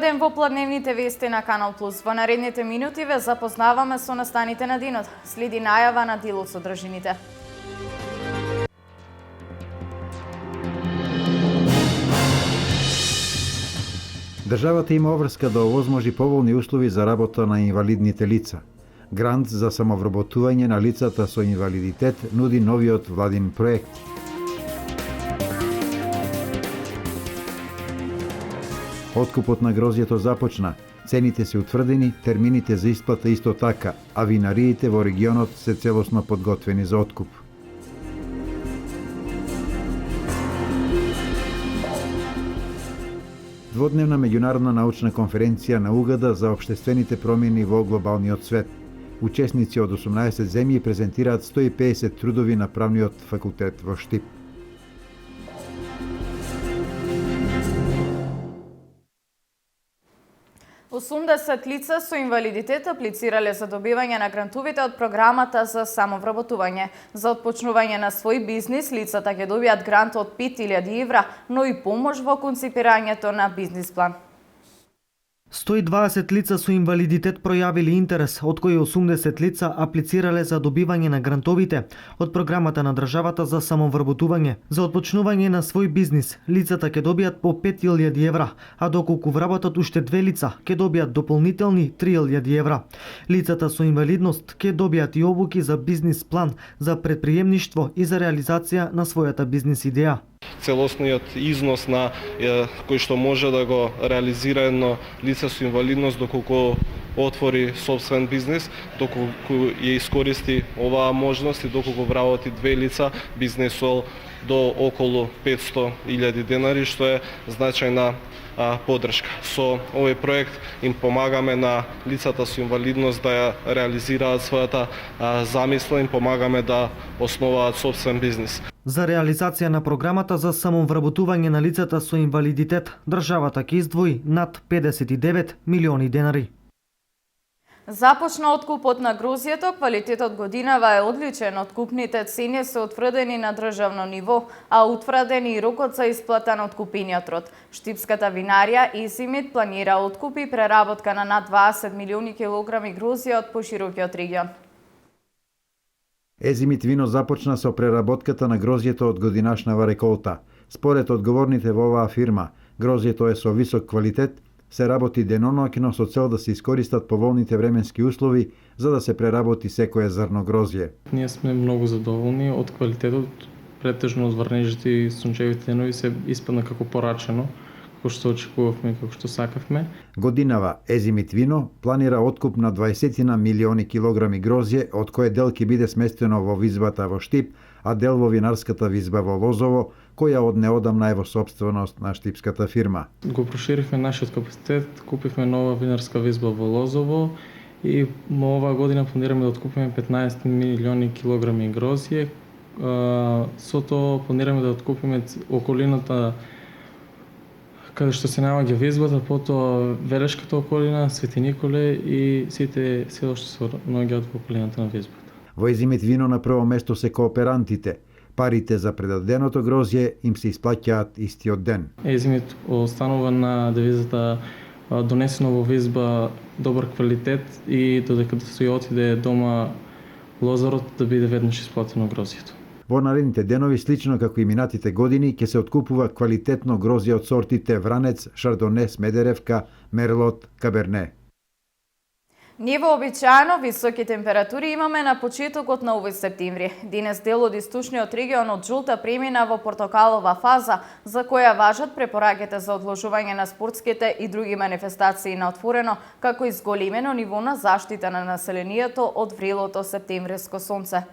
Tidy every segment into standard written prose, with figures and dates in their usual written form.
ден во Пладневните вести на Канал Плюс. Во наредните минути ве запознаваме со настаните на денот. Следи најава на дел од содржините. Државата има обврска да овозможи поволни услови за работа на инвалидните лица. Грант за самовработување на лицата со инвалидитет нуди новиот владин проект. Откупот на грозјето започна, цените се утврдени, термините за исплата исто така, а винариите во регионот се целосно подготвени за откуп. Дводневна меѓународна научна конференција на УГД за општествените промени во глобалниот свет. Учесници од 18 земји презентираат 150 трудови на правниот факултет во Штип. Осумдесет лица со инвалидитет аплицирале за добивање на грантовите од програмата за самовработување. За отпочнување на свој бизнис, лицата ќе добијат грант од 5000 евра, но и помош во конципирањето на бизнис план. 120 лица со инвалидитет пројавили интерес, од кои 80 лица аплицирале за добивање на грантовите од програмата на државата за самовработување. За отпочнување на свој бизнис, лицата ќе добијат по 5000 евра, а доколку вработат уште 2 лица, ќе добијат дополнителни 3000 евра. Лицата со инвалидност ќе добијат и обуки за бизнис план, за предприемништво и за реализација на својата бизнис идеја. Целосниот износ на кој што може да го реализира едно лице со инвалидност доколку отвори собствен бизнис, доколку ја искористи оваа можност и доколку вработи 2 лица, бизнесол до околу 500.000 денари, што е значајна поддршка. Со овој проект им помагаме на лицата со инвалидност да ја реализираат својата замисла, им помагаме да основаат собствен бизнис. За реализација на програмата за самовработување на лицата со инвалидитет, државата ќе издвои над 59 милиони денари. Започна откупот на грозјето, квалитетот годинава е одличен, откупните цени се утврдени на државно ниво, а утврдени и рокот за исплата на откупениот род. Штипската винарија Езимит планира откуп и преработка на над 20 милиони килограми грозје од поширокиот регион. Езимит вино започна со преработката на грозјето од годинашнава реколта. Според одговорните во оваа фирма, грозјето е со висок квалитет, се работи деноноќно со цел да се искористат поволните временски услови за да се преработи секое зрно грозје. Ние сме многу задоволни од квалитетот, претежно од врнежите и сончевите денови се испадна како порачено, како што очекувавме и како што сакавме. Годинава Езимит вино планира откуп на 20 милиони килограми грозје, од кое дел ќе биде сместено во визбата во Штип, а дел во винарската визба во Лозово, која од неодамна е во собственост на штипската фирма. Го проширихме нашиот капацитет, купивме нова винарска визба во Лозово и оваа година планираме да откупиме 15 милиони килограми грозје. Со тоа планираме да откупиме околината каде што се наоѓа визбата, потоа Велешката околина, Свети Николе и сите села што се наоѓаат во околината на визбата. Во Езимит вино на прво место се кооперантите. Парите за предаденото грозје им се исплаќаат истиот ден. Езимит останува на девизата донесено во визба добар квалитет и додека да се отиде дома лозарот да биде веднаш исплатено грозјето. Во наредните денови, слично како и минатите години, ќе се откупува квалитетно грозје од сортите Вранец, Шардоне, Смедеревка, Мерлот, Каберне. Невообичаено високи температури имаме на почетокот на овој септември. Денес дел од источниот регион од жолта премина во портокалова фаза, за која важат препораките за одложување на спортските и други манифестации на отворено, како и зголемено ниво на заштита на населението од врелото септемвриско сонце.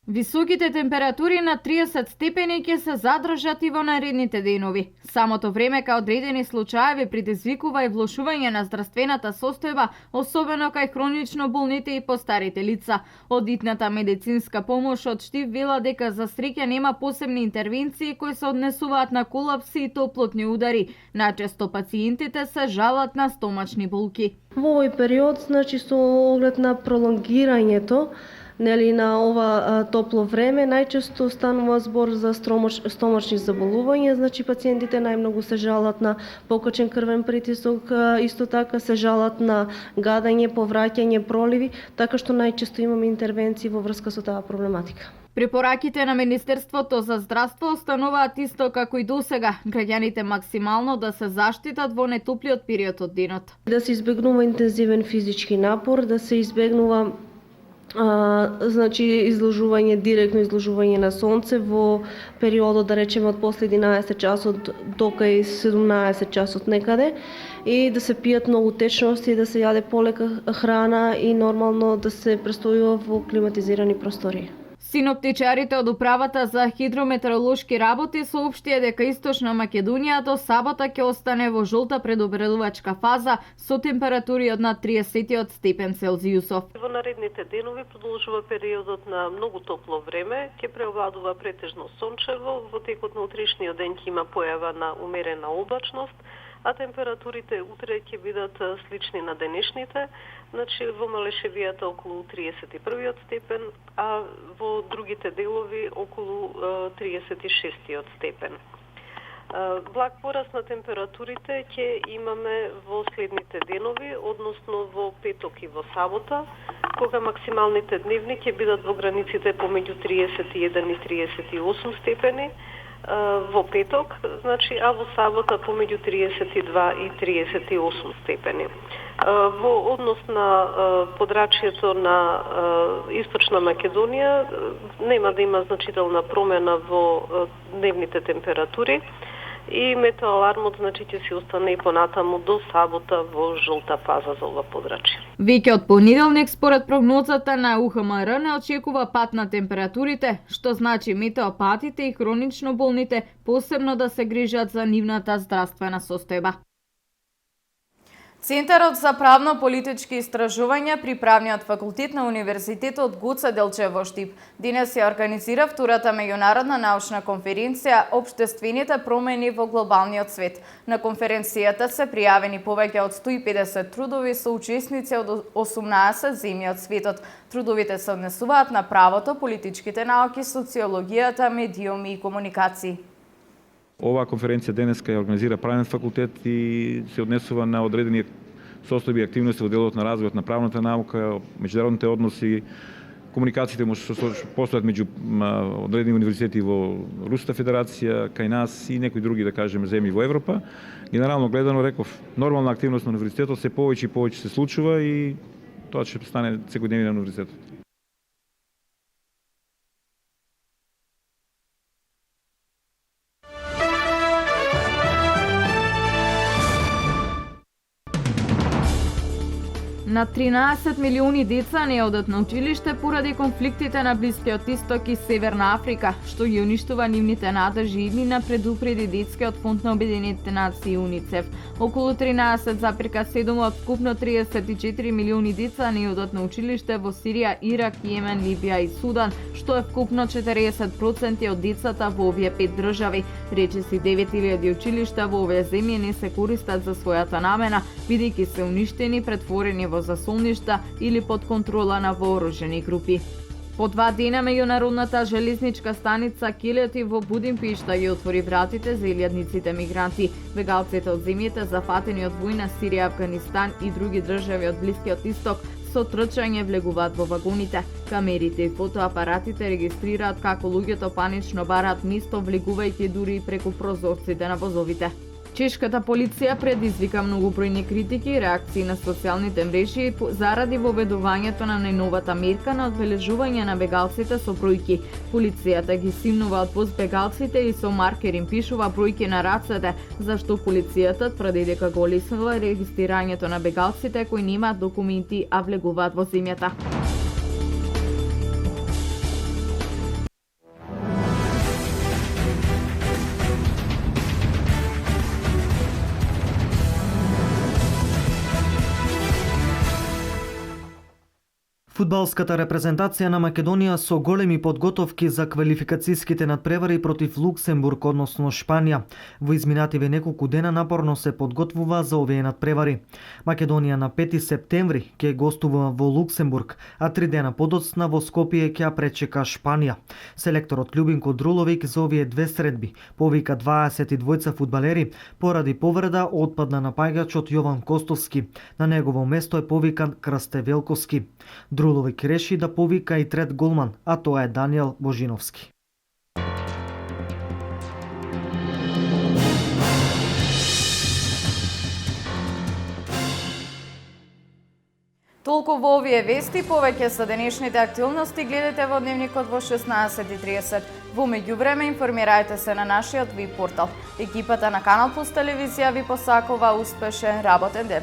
Високите температури на 30 степени ќе се задржат и во наредните денови. Самото време кај одредени случаеви предизвикува и влошување на здравствената состојба, особено кај хронично болните и постарите лица. Од итната медицинска помош од Штип вела дека за среќа нема посебни интервенции кои се однесуваат на колапси и топлотни удари. Најчесто пациентите се жалат на стомачни болки. Во овој период, со оглед на пролонгирањето Нели на ова топло време најчесто станува збор за стомачни заболувања, значи пациентите најмногу се жалат на покачен крвен притисок, исто така се жалат на гадање, повраќање, проливи, така што најчесто имаме интервенции во врска со таа проблематика. Препораките на Министерството за здравство остануваат исто како и досега, граѓаните максимално да се заштитат во нетоплиот период од денот. Да се избегнува интензивен физички напор, да се избегнува значи изложување, директно изложување на сонце во периодот, да речеме, од после 11 часот до кај 17 часот некаде, и да се пијат многу течности, да се јаде полека храна и нормално да се престојува во климатизирани простории. Синоптичарите од Управата за хидрометеоролошки работи соопштија дека Источна Македонија до сабота ќе остане во жолта предупредувачка фаза со температури од над 30 степен Целзиусов. Во наредните денови продолжува периодот на многу топло време, ќе преовладува претежно сончево, во текот на утрешниот ден ќе има појава на умерена облачност, а температурите утре ќе бидат слични на денешните, значи во Малешевијата околу 31 степен, а во другите делови околу 36 степен. Благ пораст на температурите ќе имаме во следните денови, односно во петок и во сабота, кога максималните дневни ќе бидат во границите помеѓу 31 и 38 степени, во петок, значи, а во сабота помеѓу 32 и 38 степени. Во однос на подрачјето на Источна Македонија нема да има значителна промена во дневните температури и метеоалармот, значи, ќе си остане и понатаму до сабота во жолта фаза за ова подрачје. Веќе од понеделник, според прогнозата на УХМР, не очекува пат на температурите, што значи метеопатите и хронично болните посебно да се грижат за нивната здравствена состојба. Центарот за правно-политички истражувања при Правниот факултет на Универзитетот Гоце Делчев во Штип денес ја организира втората меѓународна научна конференција Општествените промени во глобалниот свет. На конференцијата се пријавени повеќе од 150 трудови со учесници од 18 земји од светот. Трудовите се однесуваат на правото, политичките науки, социологијата, медиуми и комуникации. Оваа конференција денеска ја организира Правниот факултет и се однесува на одредени состојби и активности во делот на развојот на правната наука, меѓународните односи, комуникациите што постојат меѓу одредени универзитети во Руската федерација, кај нас и некои други, да кажеме, земји во Европа. Генерално гледано, реков, нормална активност на универзитетот се повеќе и повеќе се случува и тоа ќе стане секојдневно на универзитетот. На 13 милиони деца не одат на училиште поради конфликтите на Блискиот Исток и Северна Африка, што ги уништува нивните надежи и на предупреди Детскиот фонд на Обединетите нации УНИЦЕФ. Околу 13,7 од вкупно 34 милиони деца не одат на училиште во Сирија, Ирак, Јемен, Либија и Судан, што е вкупно 40% од децата во овие 5 држави. Речиси 9000 училишта во овие земји не се користат за својата намена, бидејќи се уништени, претворени во засолништа или под контрола на вооружени групи. По 2 дена меѓународната железничка станица Келети во Будимпешта ги отвори вратите за илјадниците мигранти. Бегалците од земјите зафатени од војна Сирија, Афганистан и други држави од Блискиот Исток со трчање влегуваат во вагоните. Камерите и фотоапаратите регистрираат како луѓето панично бараат место, влегувајќи дури и преку прозорците на возовите. Чешката полиција предизвика многобројни критики и реакции на социјалните мрежи заради воведувањето на најновата мерка на одбележување на бегалците со бројки. Полицијата ги симнува од воз бегалците и со маркер им пишува бројки на рацете, зашто полицијата тврди дека го олеснува регистрирањето на бегалците кои немаат документи, а влегуваат во земјата. Фудбалската репрезентација на Македонија со големи подготовки за квалификацијските надпревари против Луксембург, односно Шпанија. Во изминативе неколку дена напорно се подготвува за овие надпревари. Македонија на 5 септември ќе гостува во Луксембург, а 3 дена подоцна во Скопје ќе ја пречека Шпанија. Селекторот Љубинко Друловик за овие две средби повика 22 фудбалери поради повреда отпадна напаѓачот Јован Костовски. На негово место е повикан Крсте Велковски. Друловик реши да повика и трет голман, а тоа е Даниел Божиновски. Толку во овие вести, повеќе за денешните актуелности гледате во Дневникот во 16:30. Во меѓувреме информирајте се на нашиот веб портал. Екипата на Канал Плюс телевизија ви посакува успешен работен ден.